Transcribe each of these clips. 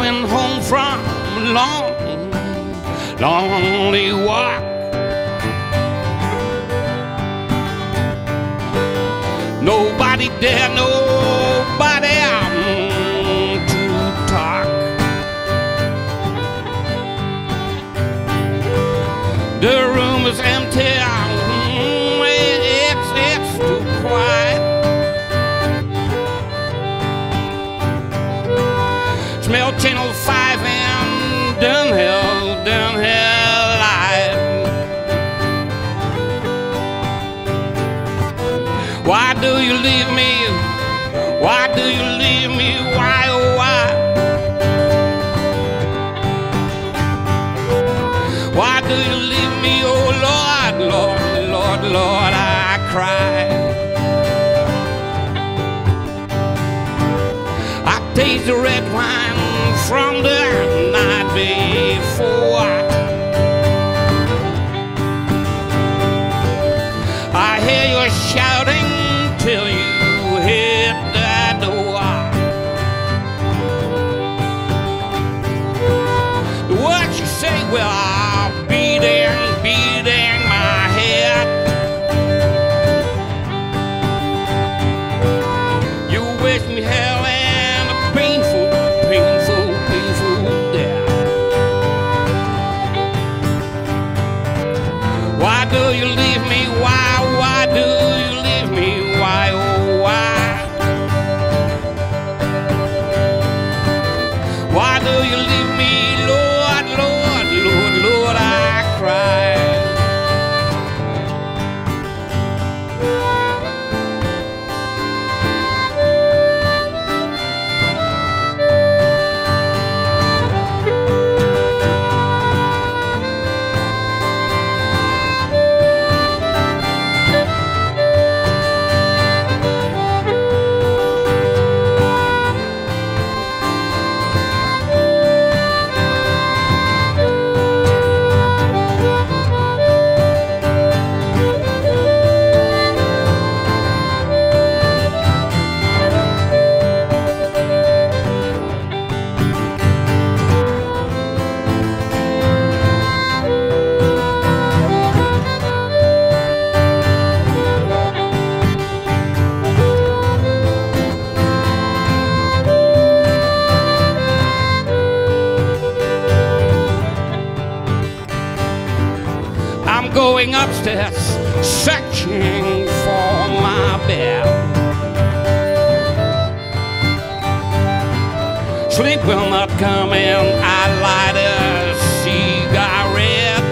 coming home from a long, lonely walk. Nobody there, nobody to talk. The room is empty, it's too quiet. Smell Channel 5 and Dunhill Live. Why do you leave me? Why do you leave me? Why, oh why? Why do you leave me? Oh Lord, Lord, Lord, Lord, I cry. I taste the red wine from the night before. I hear you shouting till you hit that door. The words you say, well, I'll beating my head. You wish me hell and a painful death. Why do you leave me? Why do you leave me? Why, oh why? Why do you leave me? Lord, Lord, Lord, Lord, I cry. Going upstairs, searching for my bed. Sleep will not come in, I light a cigarette.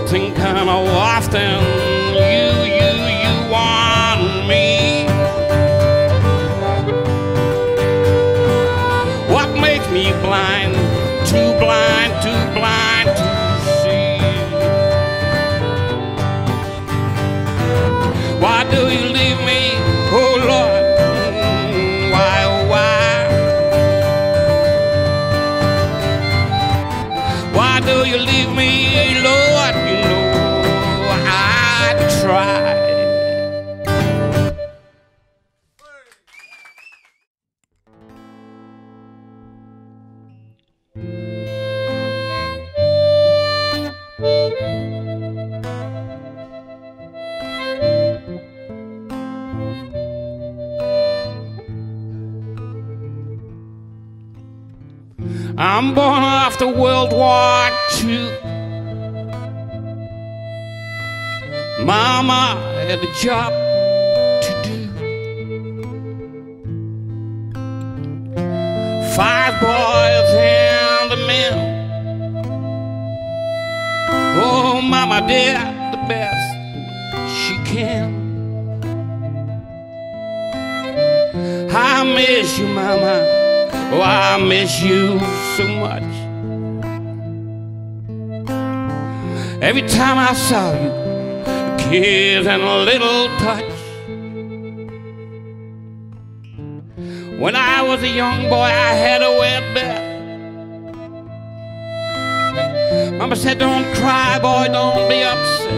Think kind of often you want me. What makes me blind? Too blind to see. Why do you leave me? Oh Lord, why, oh why? Why do you leave me, Lord? You know I try. I'm born after World War II. Mama had a job to do. 5 boys and a man. Oh, Mama did the best she can. I miss you, Mama. Oh, I miss you so much. Every time I saw you, a kiss and a little touch. When I was a young boy, I had a wet bed. Mama said, don't cry, boy, don't be upset.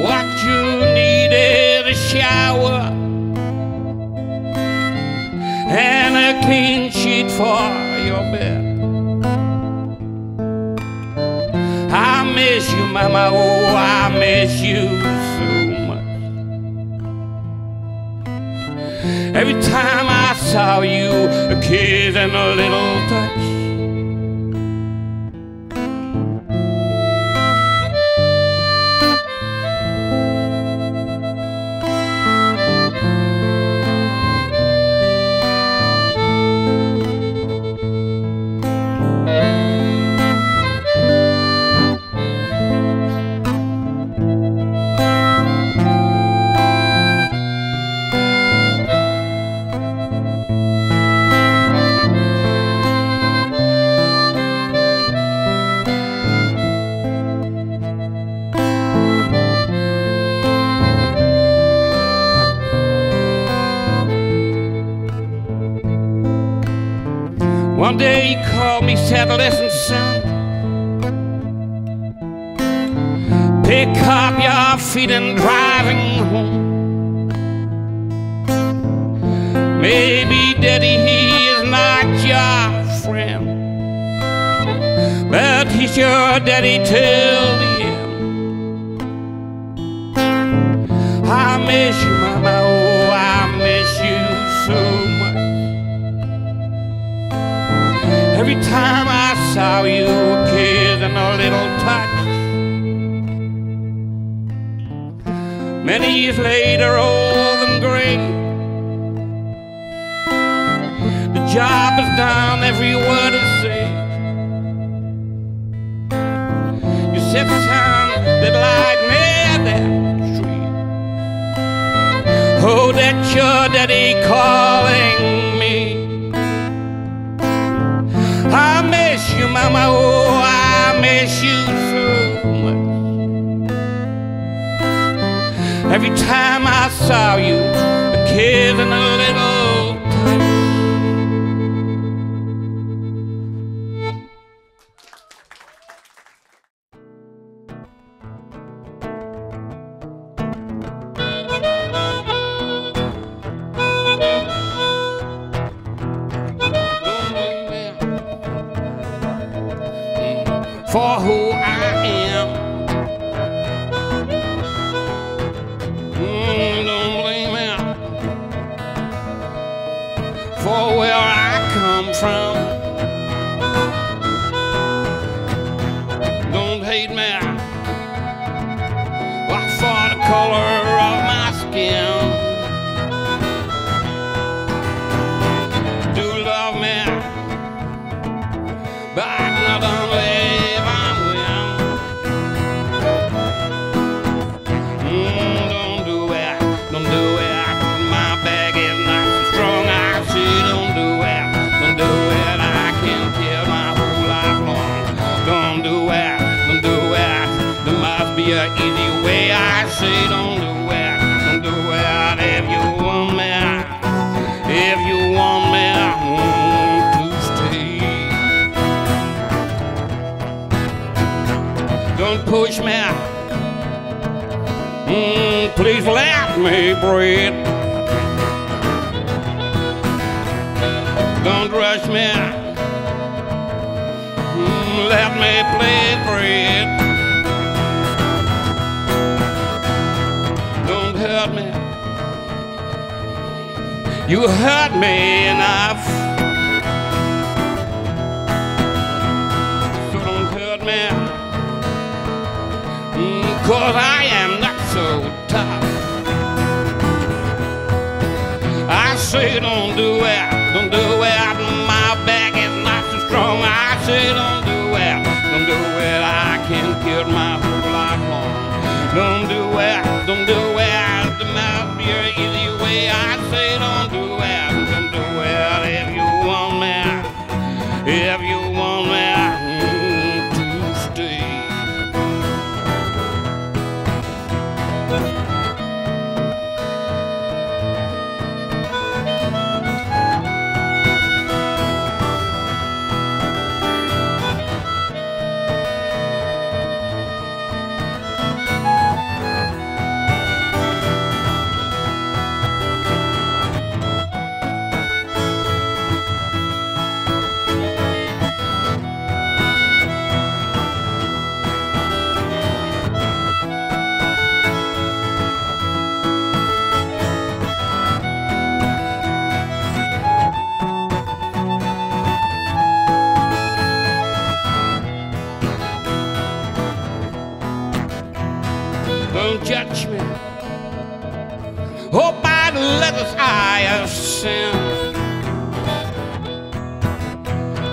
What you need is a shower and a clean sheet for your bed. I miss you, mama, oh, I miss you so much. Every time I saw you, a kiss and a little touch. One day he called me, said, listen, son, pick up your feet and driving home. Maybe daddy, he is not your friend, but he's your daddy till the end. I miss you, mama, oh, I miss you so much. Every time I saw you, a kiss and a little touch. Many years later, old and gray, the job is done, every word is said. You said, son, that light made that tree. Oh, that's your daddy calling me. I miss you, mama, oh, I miss you so much. Every time I saw you, a kiss and a little touch. For who I am, don't blame me. For where I come from, don't hate me. Why, for the color of my skin, do love me, but not only. Be an easy way, I say don't do it if you want me, if you want me to stay. Don't push me, please let me breathe. Don't rush me, let me please breathe. Hurt me. You hurt me enough, so don't hurt me, 'cause I am not so tough. I say don't do it, my back is not so strong. I say don't do it, I can't kill my whole life long. Don't do it, there must be an easy way. I say don't do it if you want me, if you want me to stay.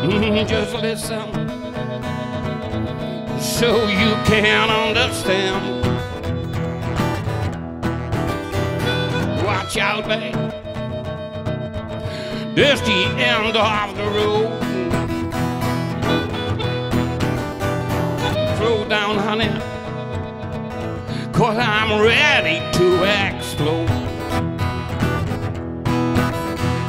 Just listen so you can understand. Watch out, babe, this the end of the road. Slow down, honey, 'cause I'm ready to explode.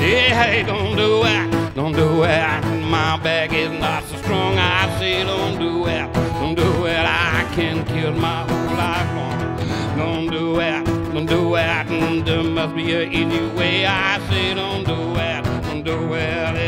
Hey, don't do it, don't do it. My back is not so strong. I say don't do it, don't do it. I can kill my whole life long. Don't do it, don't do it. There must be an easy way. I say don't do it, don't do it.